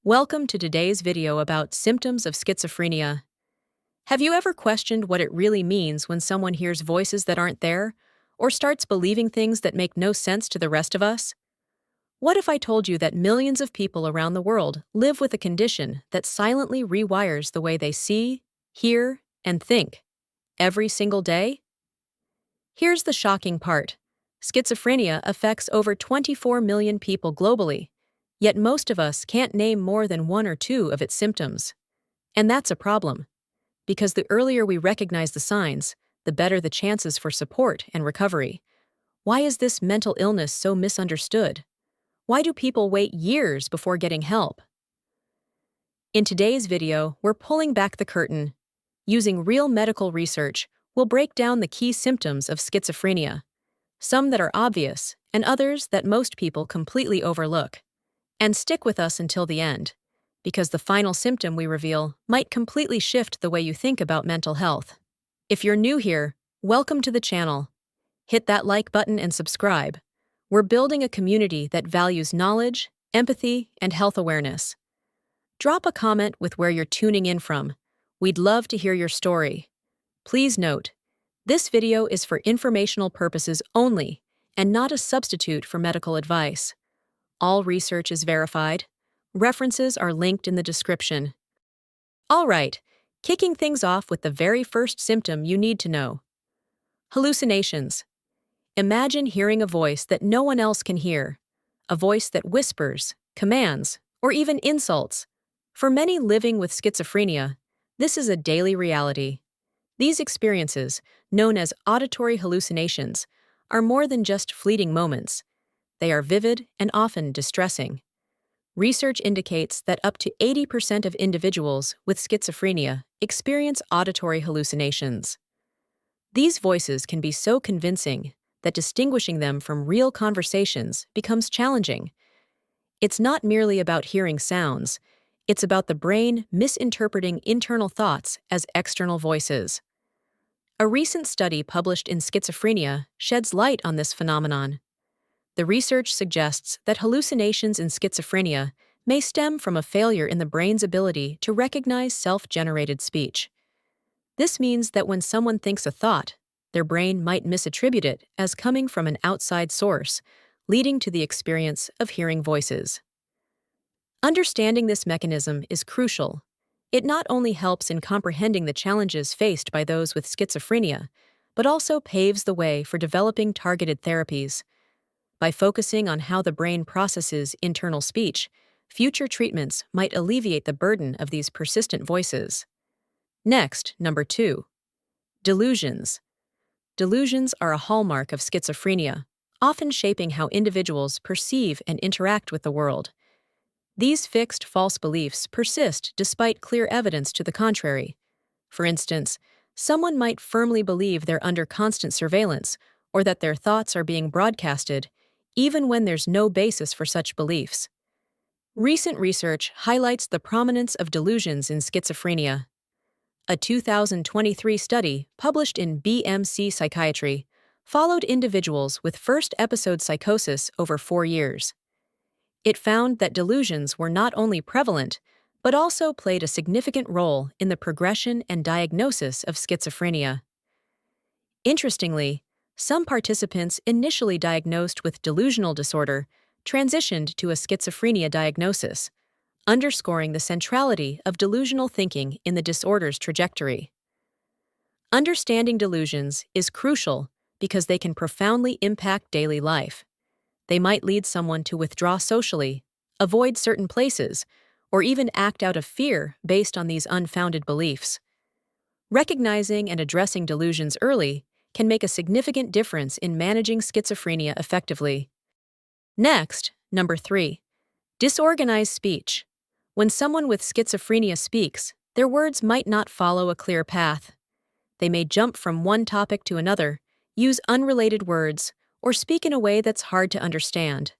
Welcome to today's video about symptoms of schizophrenia. Have you ever questioned what it really means when someone hears voices that aren't there, or starts believing things that make no sense to the rest of us? What if I told you that millions of people around the world live with a condition that silently rewires the way they see, hear, and think every single day? Here's the shocking part. Schizophrenia affects over 24 million people globally, yet most of us can't name more than one or two of its symptoms. And that's a problem, because the earlier we recognize the signs, the better the chances for support and recovery. Why is this mental illness so misunderstood? Why do people wait years before getting help? In today's video, we're pulling back the curtain. Using real medical research, we'll break down the key symptoms of schizophrenia, some that are obvious and others that most people completely overlook. And stick with us until the end, because the final symptom we reveal might completely shift the way you think about mental health. If you're new here, welcome to the channel. Hit that like button and subscribe. We're building a community that values knowledge, empathy, and health awareness. Drop a comment with where you're tuning in from. We'd love to hear your story. Please note, this video is for informational purposes only and not a substitute for medical advice. All research is verified. References are linked in the description. All right, kicking things off with the very first symptom you need to know. Hallucinations. Imagine hearing a voice that no one else can hear, a voice that whispers, commands, or even insults. For many living with schizophrenia, this is a daily reality. These experiences, known as auditory hallucinations, are more than just fleeting moments. They are vivid and often distressing. Research indicates that up to 80% of individuals with schizophrenia experience auditory hallucinations. These voices can be so convincing that distinguishing them from real conversations becomes challenging. It's not merely about hearing sounds, it's about the brain misinterpreting internal thoughts as external voices. A recent study published in Schizophrenia sheds light on this phenomenon. The research suggests that hallucinations in schizophrenia may stem from a failure in the brain's ability to recognize self-generated speech. This means that when someone thinks a thought, their brain might misattribute it as coming from an outside source, leading to the experience of hearing voices. Understanding this mechanism is crucial. It not only helps in comprehending the challenges faced by those with schizophrenia, but also paves the way for developing targeted therapies. By focusing on how the brain processes internal speech, future treatments might alleviate the burden of these persistent voices. Next, number 2. Delusions. Delusions are a hallmark of schizophrenia, often shaping how individuals perceive and interact with the world. These fixed false beliefs persist despite clear evidence to the contrary. For instance, someone might firmly believe they're under constant surveillance or that their thoughts are being broadcasted, even when there's no basis for such beliefs. Recent research highlights the prominence of delusions in schizophrenia. A 2023 study published in BMC Psychiatry followed individuals with first-episode psychosis over 4 years. It found that delusions were not only prevalent, but also played a significant role in the progression and diagnosis of schizophrenia. Interestingly, some participants initially diagnosed with delusional disorder transitioned to a schizophrenia diagnosis, underscoring the centrality of delusional thinking in the disorder's trajectory. Understanding delusions is crucial because they can profoundly impact daily life. They might lead someone to withdraw socially, avoid certain places, or even act out of fear based on these unfounded beliefs. Recognizing and addressing delusions early can make a significant difference in managing schizophrenia effectively. Next, number 3. Disorganized speech. When someone with schizophrenia speaks, their words might not follow a clear path. They may jump from one topic to another, use unrelated words, or speak in a way that's hard to understand.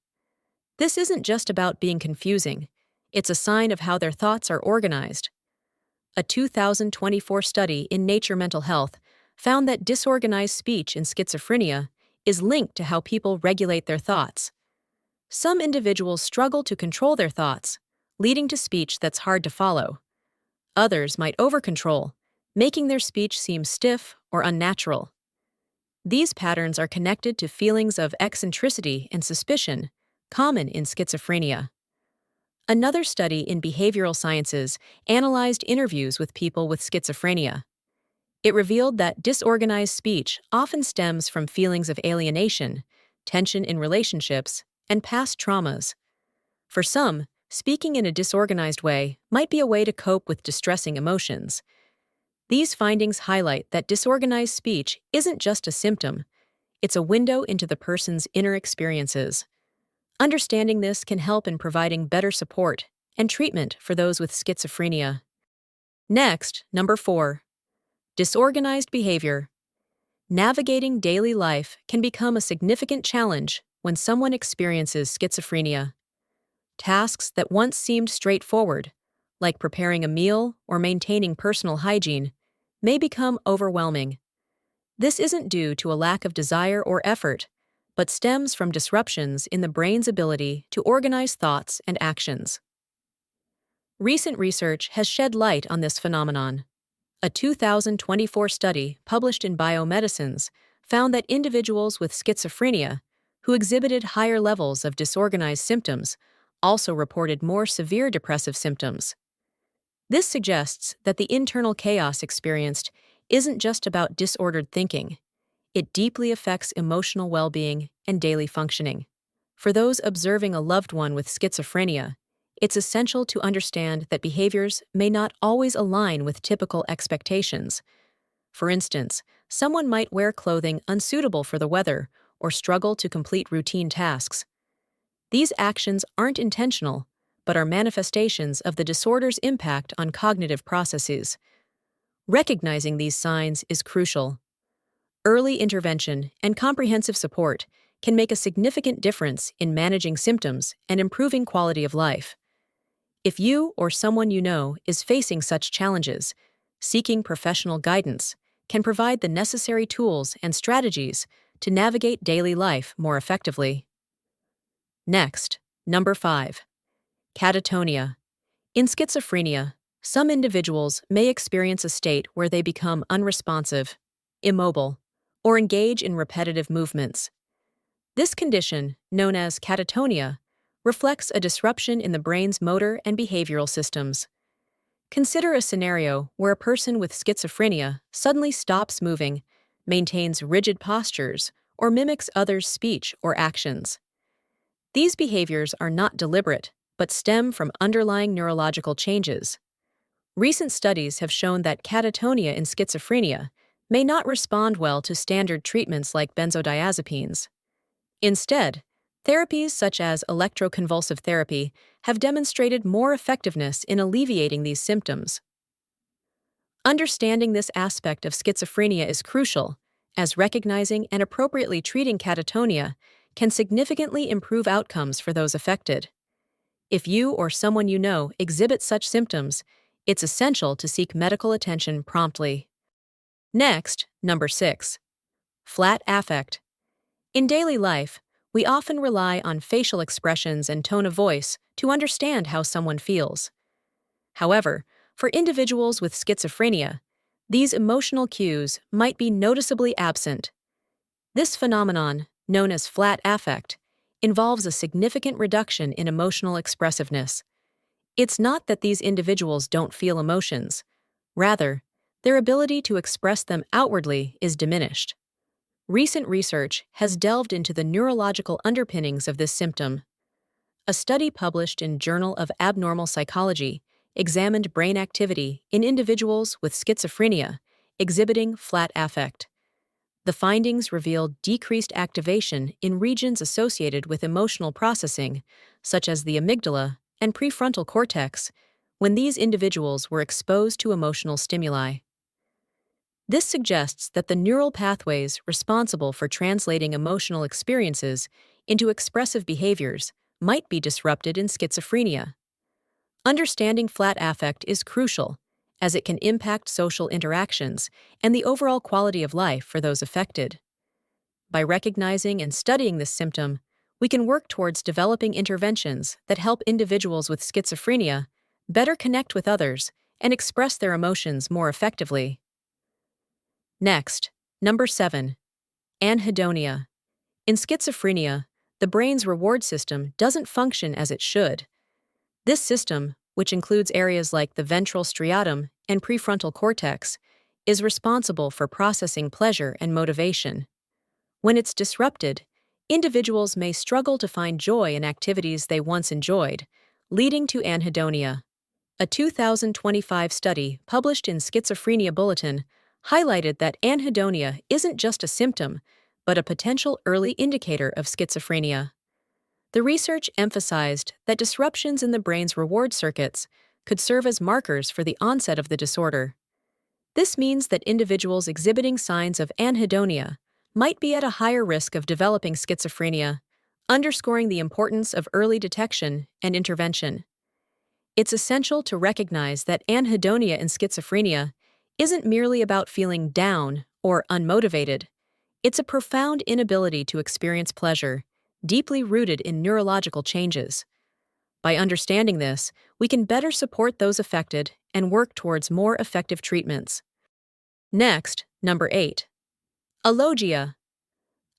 This isn't just about being confusing. It's a sign of how their thoughts are organized. A 2024 study in Nature Mental Health found that disorganized speech in schizophrenia is linked to how people regulate their thoughts. Some individuals struggle to control their thoughts, leading to speech that's hard to follow. Others might overcontrol, making their speech seem stiff or unnatural. These patterns are connected to feelings of eccentricity and suspicion, common in schizophrenia. Another study in behavioral sciences analyzed interviews with people with schizophrenia. It revealed that disorganized speech often stems from feelings of alienation, tension in relationships, and past traumas. For some, speaking in a disorganized way might be a way to cope with distressing emotions. These findings highlight that disorganized speech isn't just a symptom, it's a window into the person's inner experiences. Understanding this can help in providing better support and treatment for those with schizophrenia. Next, number 4. Disorganized behavior. Navigating daily life can become a significant challenge when someone experiences schizophrenia. Tasks that once seemed straightforward, like preparing a meal or maintaining personal hygiene, may become overwhelming. This isn't due to a lack of desire or effort, but stems from disruptions in the brain's ability to organize thoughts and actions. Recent research has shed light on this phenomenon. A 2024 study published in Biomedicines found that individuals with schizophrenia who exhibited higher levels of disorganized symptoms also reported more severe depressive symptoms. This suggests that the internal chaos experienced isn't just about disordered thinking. It deeply affects emotional well-being and daily functioning. For those observing a loved one with schizophrenia, it's essential to understand that behaviors may not always align with typical expectations. For instance, someone might wear clothing unsuitable for the weather or struggle to complete routine tasks. These actions aren't intentional, but are manifestations of the disorder's impact on cognitive processes. Recognizing these signs is crucial. Early intervention and comprehensive support can make a significant difference in managing symptoms and improving quality of life. If you or someone you know is facing such challenges, seeking professional guidance can provide the necessary tools and strategies to navigate daily life more effectively. Next, number 5. Catatonia. In schizophrenia, some individuals may experience a state where they become unresponsive, immobile, or engage in repetitive movements. This condition, known as catatonia, reflects a disruption in the brain's motor and behavioral systems. Consider a scenario where a person with schizophrenia suddenly stops moving, maintains rigid postures, or mimics others' speech or actions. These behaviors are not deliberate, but stem from underlying neurological changes. Recent studies have shown that catatonia in schizophrenia may not respond well to standard treatments like benzodiazepines. Instead, therapies such as electroconvulsive therapy have demonstrated more effectiveness in alleviating these symptoms. Understanding this aspect of schizophrenia is crucial, as recognizing and appropriately treating catatonia can significantly improve outcomes for those affected. If you or someone you know exhibit such symptoms, it's essential to seek medical attention promptly. Next, number 6. Flat affect. In daily life, we often rely on facial expressions and tone of voice to understand how someone feels. However, for individuals with schizophrenia, these emotional cues might be noticeably absent. This phenomenon, known as flat affect, involves a significant reduction in emotional expressiveness. It's not that these individuals don't feel emotions. Rather, their ability to express them outwardly is diminished. Recent research has delved into the neurological underpinnings of this symptom. A study published in Journal of Abnormal Psychology examined brain activity in individuals with schizophrenia exhibiting flat affect. The findings revealed decreased activation in regions associated with emotional processing, such as the amygdala and prefrontal cortex, when these individuals were exposed to emotional stimuli. This suggests that the neural pathways responsible for translating emotional experiences into expressive behaviors might be disrupted in schizophrenia. Understanding flat affect is crucial, as it can impact social interactions and the overall quality of life for those affected. By recognizing and studying this symptom, We can work towards developing interventions that help individuals with schizophrenia better connect with others and express their emotions more effectively. Next, number 7. Anhidonia. In schizophrenia, the brain's reward system doesn't function as it should. This system, which includes areas like the ventral striatum and prefrontal cortex, is responsible for processing pleasure and motivation. When it's disrupted, individuals may struggle to find joy in activities they once enjoyed, leading to anhedonia. A 2025 study published in Schizophrenia Bulletin highlighted that anhedonia isn't just a symptom, but a potential early indicator of schizophrenia. The research emphasized that disruptions in the brain's reward circuits could serve as markers for the onset of the disorder. This means that individuals exhibiting signs of anhedonia might be at a higher risk of developing schizophrenia, underscoring the importance of early detection and intervention. It's essential to recognize that anhedonia in schizophrenia isn't merely about feeling down or unmotivated. It's a profound inability to experience pleasure, deeply rooted in neurological changes. By understanding this, we can better support those affected and work towards more effective treatments. Next, number 8. Alogia.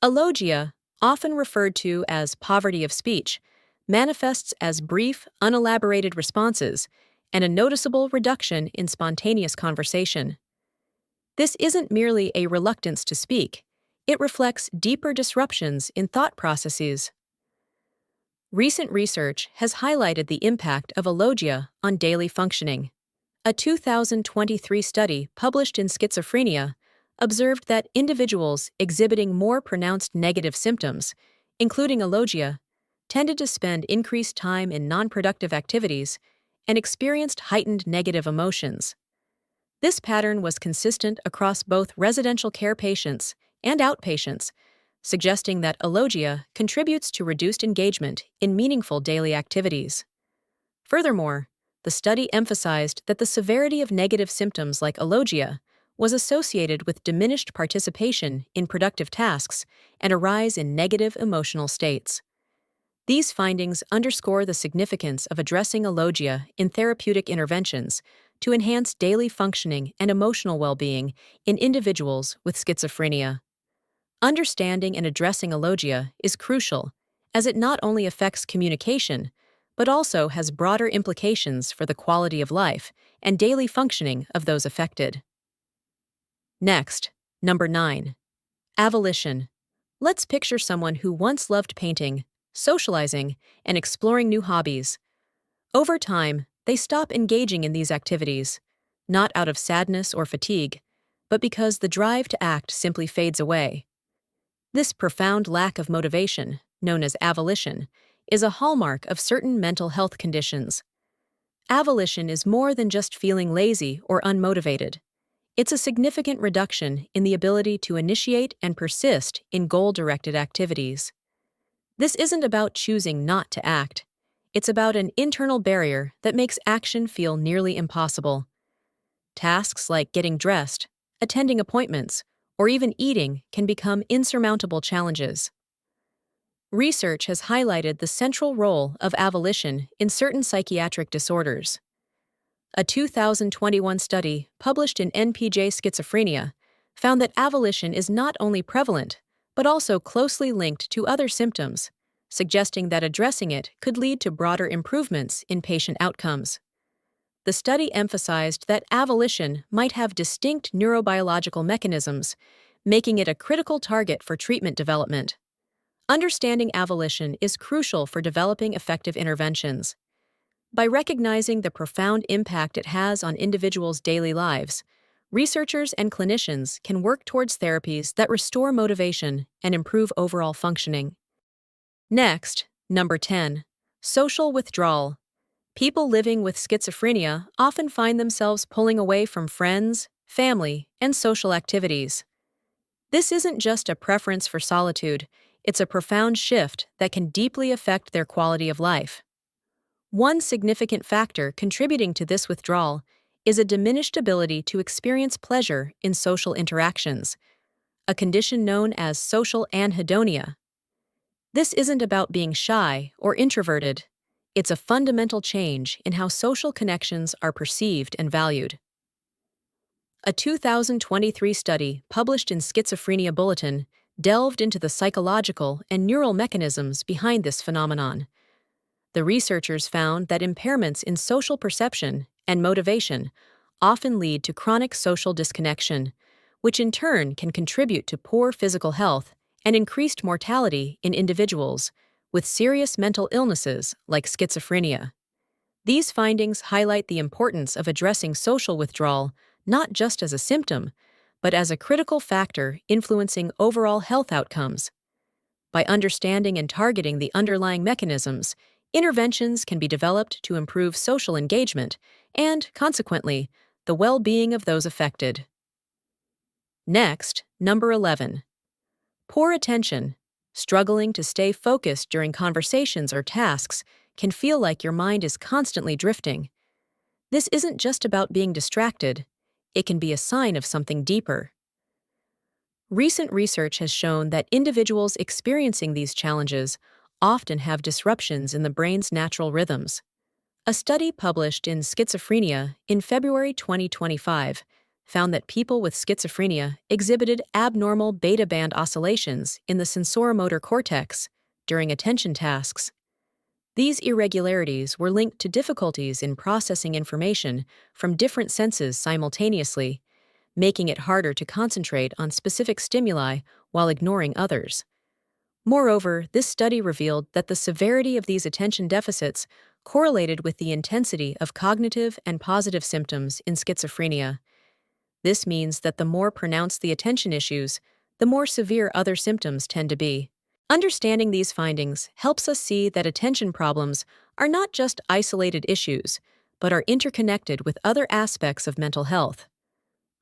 Alogia, often referred to as poverty of speech, manifests as brief, unelaborated responses and a noticeable reduction in spontaneous conversation. This isn't merely a reluctance to speak, it reflects deeper disruptions in thought processes. Recent research has highlighted the impact of alogia on daily functioning. A 2023 study published in Schizophrenia observed that individuals exhibiting more pronounced negative symptoms, including alogia, tended to spend increased time in non-productive activities and experienced heightened negative emotions. This pattern was consistent across both residential care patients and outpatients, suggesting that alogia contributes to reduced engagement in meaningful daily activities. Furthermore, the study emphasized that the severity of negative symptoms like alogia was associated with diminished participation in productive tasks and a rise in negative emotional states. These findings underscore the significance of addressing alogia in therapeutic interventions to enhance daily functioning and emotional well-being in individuals with schizophrenia. Understanding and addressing alogia is crucial, as it not only affects communication, but also has broader implications for the quality of life and daily functioning of those affected. Next, number 9. Avalition. Let's picture someone who once loved painting, socializing, and exploring new hobbies. Over time, they stop engaging in these activities, not out of sadness or fatigue, but because the drive to act simply fades away. This profound lack of motivation, known as avalition, is a hallmark of certain mental health conditions. Avalition is more than just feeling lazy or unmotivated. It's a significant reduction in the ability to initiate and persist in goal-directed activities. This isn't about choosing not to act. It's about an internal barrier that makes action feel nearly impossible. Tasks like getting dressed, attending appointments, or even eating can become insurmountable challenges. Research has highlighted the central role of avalition in certain psychiatric disorders. A 2021 study published in NPJ Schizophrenia found that avalition is not only prevalent, but also closely linked to other symptoms, suggesting that addressing it could lead to broader improvements in patient outcomes. The study emphasized that avalition might have distinct neurobiological mechanisms, making it a critical target for treatment development. Understanding avalition is crucial for developing effective interventions. By recognizing the profound impact it has on individuals' daily lives, researchers and clinicians can work towards therapies that restore motivation and improve overall functioning. Next, number 10. Social withdrawal. People living with schizophrenia often find themselves pulling away from friends, family, and social activities. This isn't just a preference for solitude, it's a profound shift that can deeply affect their quality of life. One significant factor contributing to this withdrawal is a diminished ability to experience pleasure in social interactions, a condition known as social anhedonia. This isn't about being shy or introverted. It's a fundamental change in how social connections are perceived and valued. A 2023 study published in Schizophrenia Bulletin delved into the psychological and neural mechanisms behind this phenomenon. The researchers found that impairments in social perception and motivation often lead to chronic social disconnection, which in turn can contribute to poor physical health and increased mortality in individuals with serious mental illnesses like schizophrenia. These findings highlight the importance of addressing social withdrawal not just as a symptom, but as a critical factor influencing overall health outcomes. By understanding and targeting the underlying mechanisms, interventions can be developed to improve social engagement and, consequently, the well-being of those affected. Next, number 11. Poor attention. Struggling to stay focused during conversations or tasks can feel like your mind is constantly drifting. This isn't just about being distracted. It can be a sign of something deeper. Recent research has shown that individuals experiencing these challenges often have disruptions in the brain's natural rhythms. A study published in Schizophrenia in February 2025 found that people with schizophrenia exhibited abnormal beta band oscillations in the sensoromotor cortex during attention tasks. These irregularities were linked to difficulties in processing information from different senses simultaneously, making it harder to concentrate on specific stimuli while ignoring others. Moreover, this study revealed that the severity of these attention deficits correlated with the intensity of cognitive and positive symptoms in schizophrenia. This means that the more pronounced the attention issues, the more severe other symptoms tend to be. Understanding these findings helps us see that attention problems are not just isolated issues, but are interconnected with other aspects of mental health.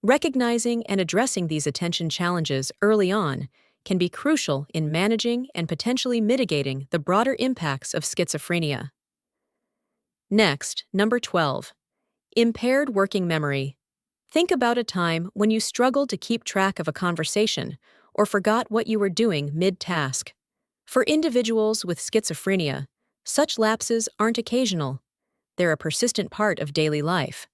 Recognizing and addressing these attention challenges early on can be crucial in managing and potentially mitigating the broader impacts of schizophrenia. Next, number 12. Impaired working memory. Think about a time when you struggled to keep track of a conversation or forgot what you were doing mid-task. For individuals with schizophrenia, such lapses aren't occasional. They're a persistent part of daily life.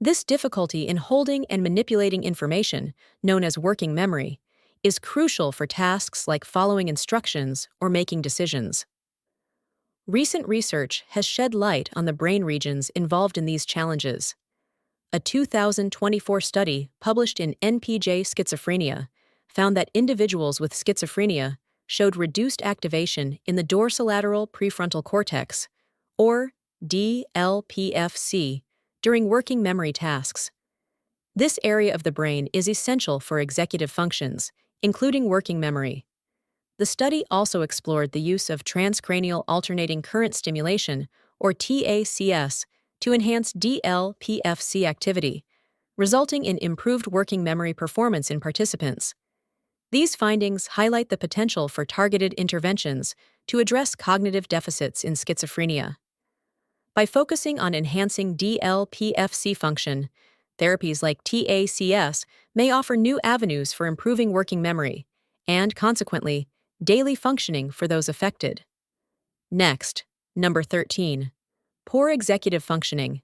This difficulty in holding and manipulating information, known as working memory, is crucial for tasks like following instructions or making decisions. Recent research has shed light on the brain regions involved in these challenges. A 2024 study published in NPJ Schizophrenia found that individuals with schizophrenia showed reduced activation in the dorsolateral prefrontal cortex, or DLPFC, during working memory tasks. This area of the brain is essential for executive functions, including working memory. The study also explored the use of transcranial alternating current stimulation, or TACS, to enhance DLPFC activity, resulting in improved working memory performance in participants. These findings highlight the potential for targeted interventions to address cognitive deficits in schizophrenia. By focusing on enhancing DLPFC function, therapies like TACS may offer new avenues for improving working memory and, consequently, daily functioning for those affected. Next, number 13. Poor executive functioning.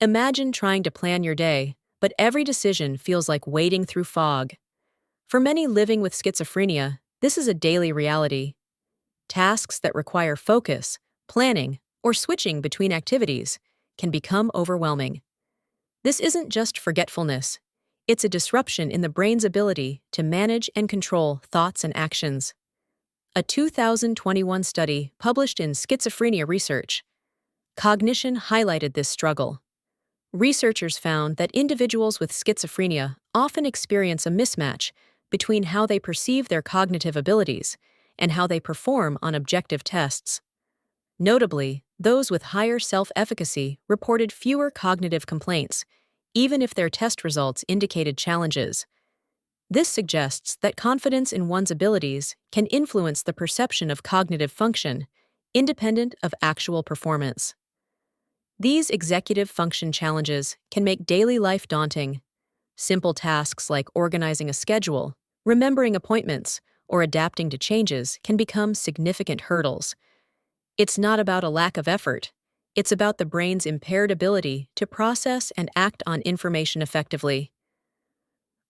Imagine trying to plan your day, but every decision feels like wading through fog. For many living with schizophrenia, this is a daily reality. Tasks that require focus, planning, or switching between activities can become overwhelming. This isn't just forgetfulness. It's a disruption in the brain's ability to manage and control thoughts and actions. A 2021 study published in Schizophrenia Research Cognition highlighted this struggle. Researchers found that individuals with schizophrenia often experience a mismatch between how they perceive their cognitive abilities and how they perform on objective tests. Notably, those with higher self-efficacy reported fewer cognitive complaints, even if their test results indicated challenges. This suggests that confidence in one's abilities can influence the perception of cognitive function, independent of actual performance. These executive function challenges can make daily life daunting. Simple tasks like organizing a schedule, remembering appointments, or adapting to changes can become significant hurdles. It's not about a lack of effort. It's about the brain's impaired ability to process and act on information effectively.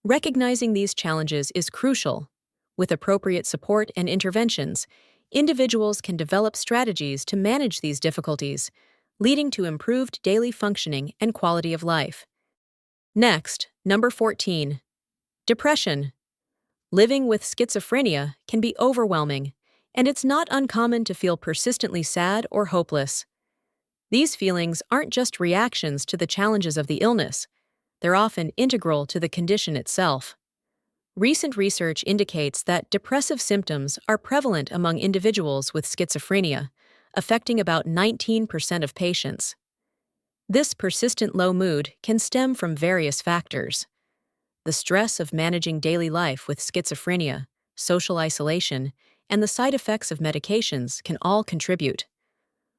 Recognizing these challenges is crucial. With appropriate support and interventions, individuals can develop strategies to manage these difficulties, leading to improved daily functioning and quality of life. Next, number 14. Depression. Living with schizophrenia can be overwhelming, and it's not uncommon to feel persistently sad or hopeless. These feelings aren't just reactions to the challenges of the illness, they're often integral to the condition itself. Recent research indicates that depressive symptoms are prevalent among individuals with schizophrenia, affecting about 19% of patients. This persistent low mood can stem from various factors. The stress of managing daily life with schizophrenia, social isolation, and the side effects of medications can all contribute.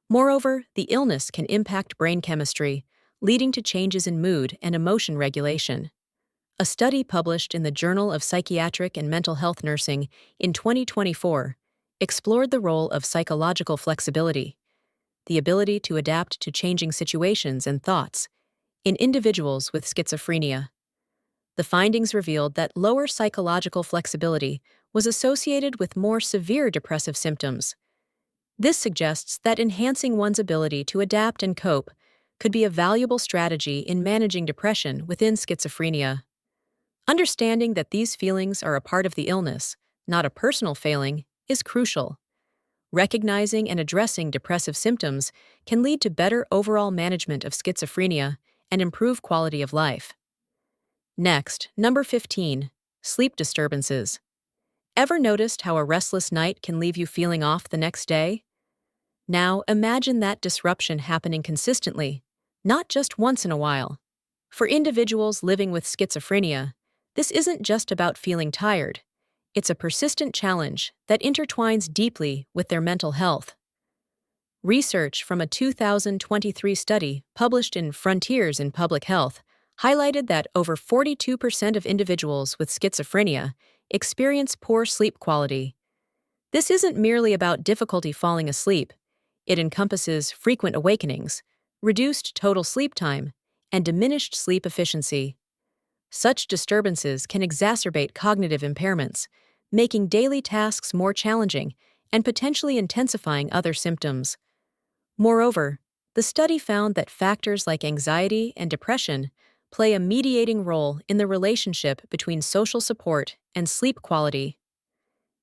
Moreover, the illness can impact brain chemistry, leading to changes in mood and emotion regulation. A study published in the Journal of Psychiatric and Mental Health Nursing in 2024 explored the role of psychological flexibility, the ability to adapt to changing situations and thoughts, in individuals with schizophrenia. The findings revealed that lower psychological flexibility was associated with more severe depressive symptoms. This suggests that enhancing one's ability to adapt and cope could be a valuable strategy in managing depression within schizophrenia. Understanding that these feelings are a part of the illness, not a personal failing, is crucial. Recognizing and addressing depressive symptoms can lead to better overall management of schizophrenia and improve quality of life. Next, number 15. Sleep disturbances. Ever noticed how a restless night can leave you feeling off the next day? Now, imagine that disruption happening consistently, not just once in a while. For individuals living with schizophrenia, this isn't just about feeling tired. It's a persistent challenge that intertwines deeply with their mental health. Research from a 2023 study published in Frontiers in Public Health highlighted that over 42% of individuals with schizophrenia experience poor sleep quality. This isn't merely about difficulty falling asleep. It encompasses frequent awakenings, reduced total sleep time, and diminished sleep efficiency. Such disturbances can exacerbate cognitive impairments, making daily tasks more challenging and potentially intensifying other symptoms. Moreover, the study found that factors like anxiety and depression play a mediating role in the relationship between social support and sleep quality.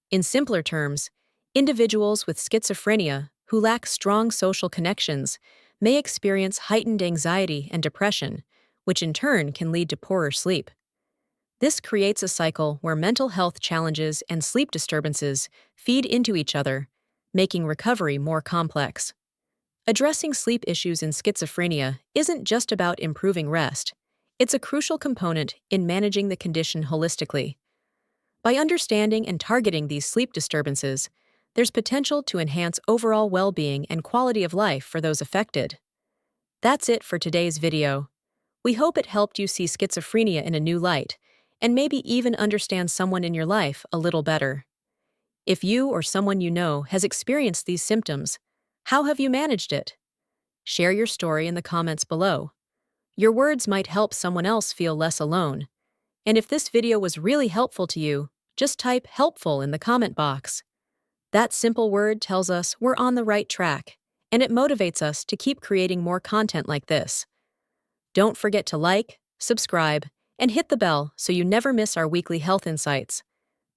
In simpler terms, individuals with schizophrenia who lack strong social connections may experience heightened anxiety and depression, which in turn can lead to poorer sleep. This creates a cycle where mental health challenges and sleep disturbances feed into each other, making recovery more complex. Addressing sleep issues in schizophrenia isn't just about improving rest. It's a crucial component in managing the condition holistically. By understanding and targeting these sleep disturbances, there's potential to enhance overall well-being and quality of life for those affected. That's it for today's video. We hope it helped you see schizophrenia in a new light, and maybe even understand someone in your life a little better. If you or someone you know has experienced these symptoms, how have you managed it? Share your story in the comments below. Your words might help someone else feel less alone. And if this video was really helpful to you, just type "helpful" in the comment box. That simple word tells us we're on the right track, and it motivates us to keep creating more content like this. Don't forget to like, subscribe, and hit the bell so you never miss our weekly health insights.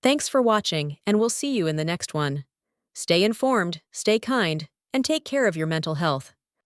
Thanks for watching, and we'll see you in the next one. Stay informed, stay kind, and take care of your mental health.